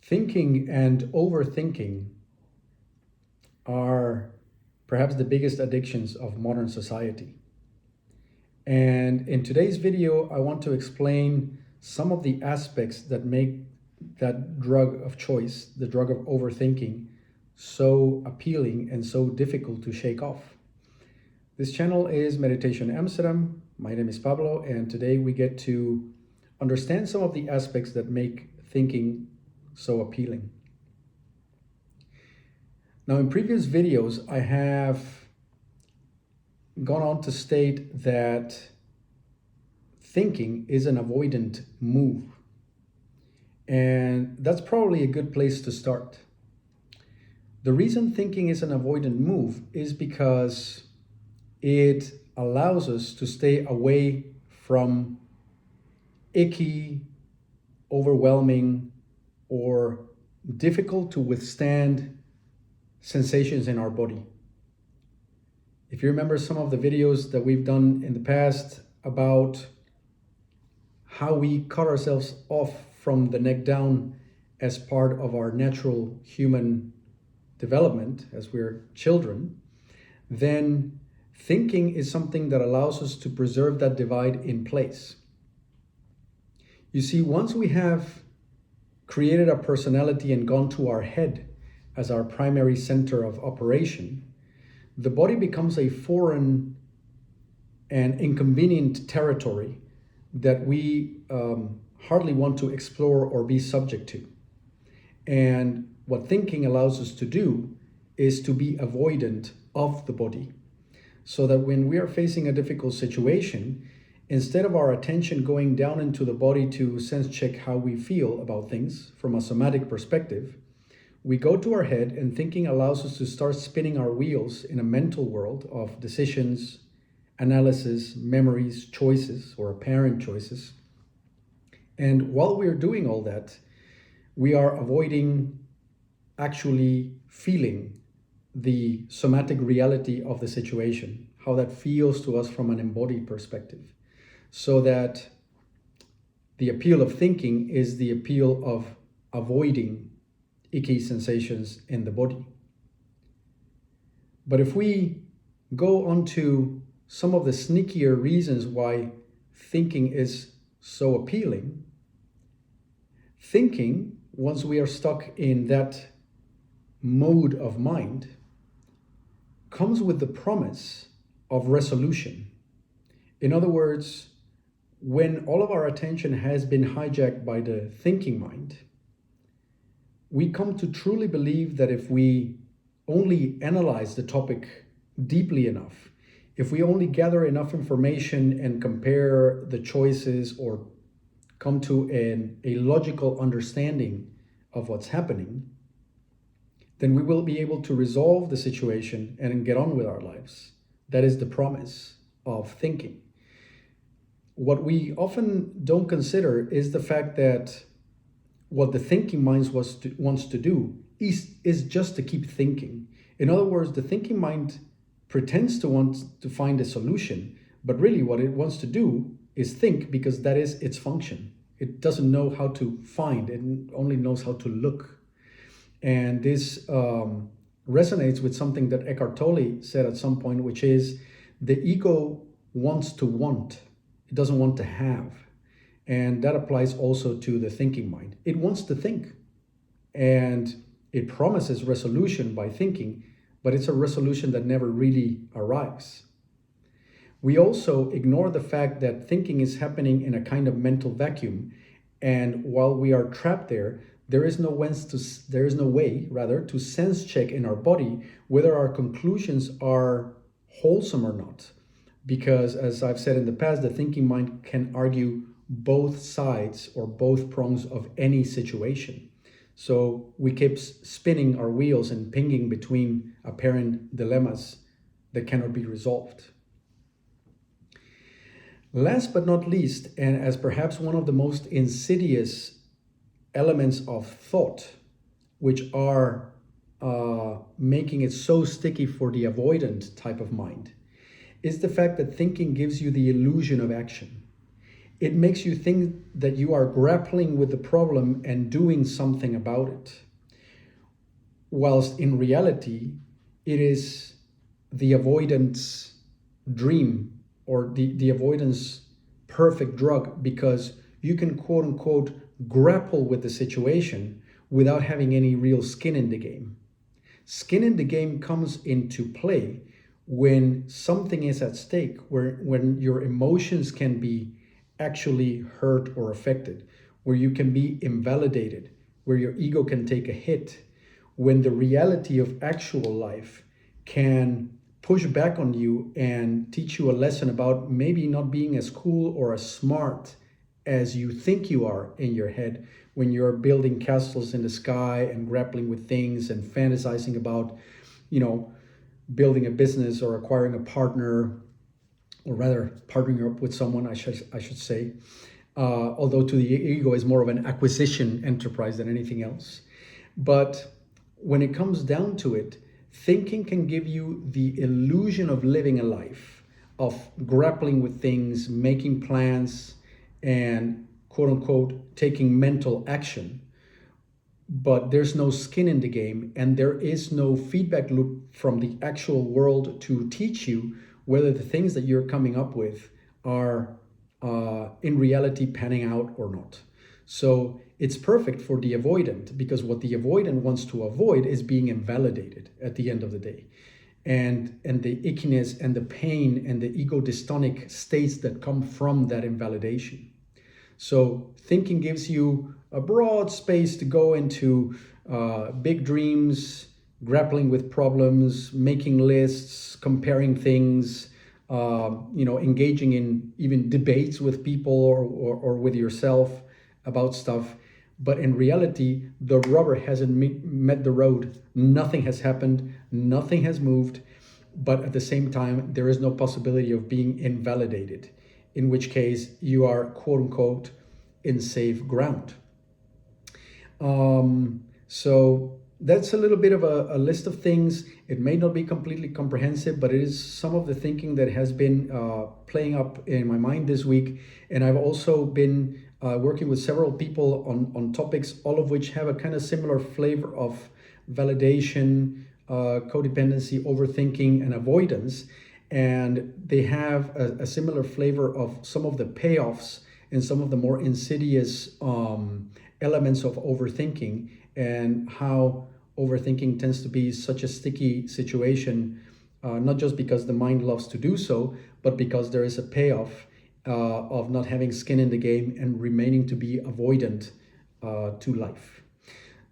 Thinking and overthinking are perhaps the biggest addictions of modern society. And in today's video, I want to explain some of the aspects that make that drug of choice, the drug of overthinking, so appealing and so difficult to shake off. This channel is Meditation Amsterdam. My name is Pablo, and today we get to understand some of the aspects that make thinking so appealing. Now, in previous videos, I have gone on to state that thinking is an avoidant move. And that's probably a good place to start. The reason thinking is an avoidant move is because it allows us to stay away from icky, overwhelming, or difficult to withstand sensations in our body. If you remember some of the videos that we've done in the past about how we cut ourselves off from the neck down as part of our natural human development as we're children, then thinking is something that allows us to preserve that divide in place. You see, once we have created a personality and gone to our head as our primary center of operation, the body becomes a foreign and inconvenient territory that we hardly want to explore or be subject to. And what thinking allows us to do is to be avoidant of the body, so that when we are facing a difficult situation, instead of our attention going down into the body to sense check how we feel about things from a somatic perspective, we go to our head, and thinking allows us to start spinning our wheels in a mental world of decisions, analysis, memories, choices, or apparent choices. And while we're doing all that, we are avoiding actually feeling the somatic reality of the situation, how that feels to us from an embodied perspective. So that the appeal of thinking is the appeal of avoiding icky sensations in the body. But if we go on to some of the sneakier reasons why thinking is so appealing, thinking, once we are stuck in that mode of mind, comes with the promise of resolution. In other words, when all of our attention has been hijacked by the thinking mind, we come to truly believe that if we only analyze the topic deeply enough, if we only gather enough information and compare the choices or come to a logical understanding of what's happening, then we will be able to resolve the situation and get on with our lives. That is the promise of thinking. What we often don't consider is the fact that what the thinking mind wants to do is just to keep thinking. In other words, the thinking mind pretends to want to find a solution, but really what it wants to do is think, because that is its function. It doesn't know how to find, it only knows how to look. And this resonates with something that Eckhart Tolle said at some point, which is the ego wants to want, it doesn't want to have. And that applies also to the thinking mind. It wants to think, and it promises resolution by thinking, but it's a resolution that never really arrives. We also ignore the fact that thinking is happening in a kind of mental vacuum, and while we are trapped there, there is no way to sense check in our body whether our conclusions are wholesome or not. Because, as I've said in the past, the thinking mind can argue both sides or both prongs of any situation. So we keep spinning our wheels and pinging between apparent dilemmas that cannot be resolved. Last but not least, and as perhaps one of the most insidious elements of thought, which are making it so sticky for the avoidant type of mind, is the fact that thinking gives you the illusion of action. it makes you think that you are grappling with the problem and doing something about it. Whilst in reality, it is the avoidance dream, or the avoidance perfect drug, because you can quote unquote grapple with the situation without having any real skin in the game. Skin in the game comes into play when something is at stake, when your emotions can be actually hurt or affected, where you can be invalidated, where your ego can take a hit, when the reality of actual life can push back on you and teach you a lesson about maybe not being as cool or as smart as you think you are in your head, when you're building castles in the sky and grappling with things and fantasizing about, building a business or acquiring a partner, or rather partnering up with someone, I should say. Although to the ego is more of an acquisition enterprise than anything else. But when it comes down to it, thinking can give you the illusion of living a life, of grappling with things, making plans, and quote unquote taking mental action. But there's no skin in the game, and there is no feedback loop from the actual world to teach you whether the things that you're coming up with are in reality panning out or not. So it's perfect for the avoidant, because what the avoidant wants to avoid is being invalidated at the end of the day. And the ickiness and the pain and the ego dystonic states that come from that invalidation. So thinking gives you a broad space to go into big dreams, grappling with problems, making lists, comparing things, engaging in even debates with people or with yourself about stuff. But in reality, the rubber hasn't met the road. Nothing has happened. Nothing has moved. But at the same time, there is no possibility of being invalidated, in which case you are, quote unquote, in safe ground. So that's a little bit of a list of things. It may not be completely comprehensive, but it is some of the thinking that has been playing up in my mind this week. And I've also been working with several people on topics, all of which have a kind of similar flavor of validation, codependency, overthinking, and avoidance. And they have a similar flavor of some of the payoffs and some of the more insidious elements of overthinking, and how overthinking tends to be such a sticky situation, not just because the mind loves to do so, but because there is a payoff of not having skin in the game and remaining to be avoidant to life.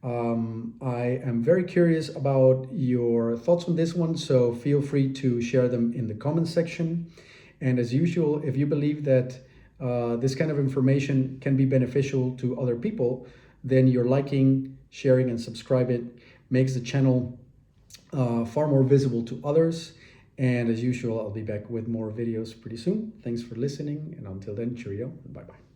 I am very curious about your thoughts on this one, so feel free to share them in the comments section. And as usual, if you believe that this kind of information can be beneficial to other people, then your liking, sharing, and subscribe it makes the channel far more visible to others. And as usual, I'll be back with more videos pretty soon. Thanks for listening, and until then, cheerio, and bye-bye.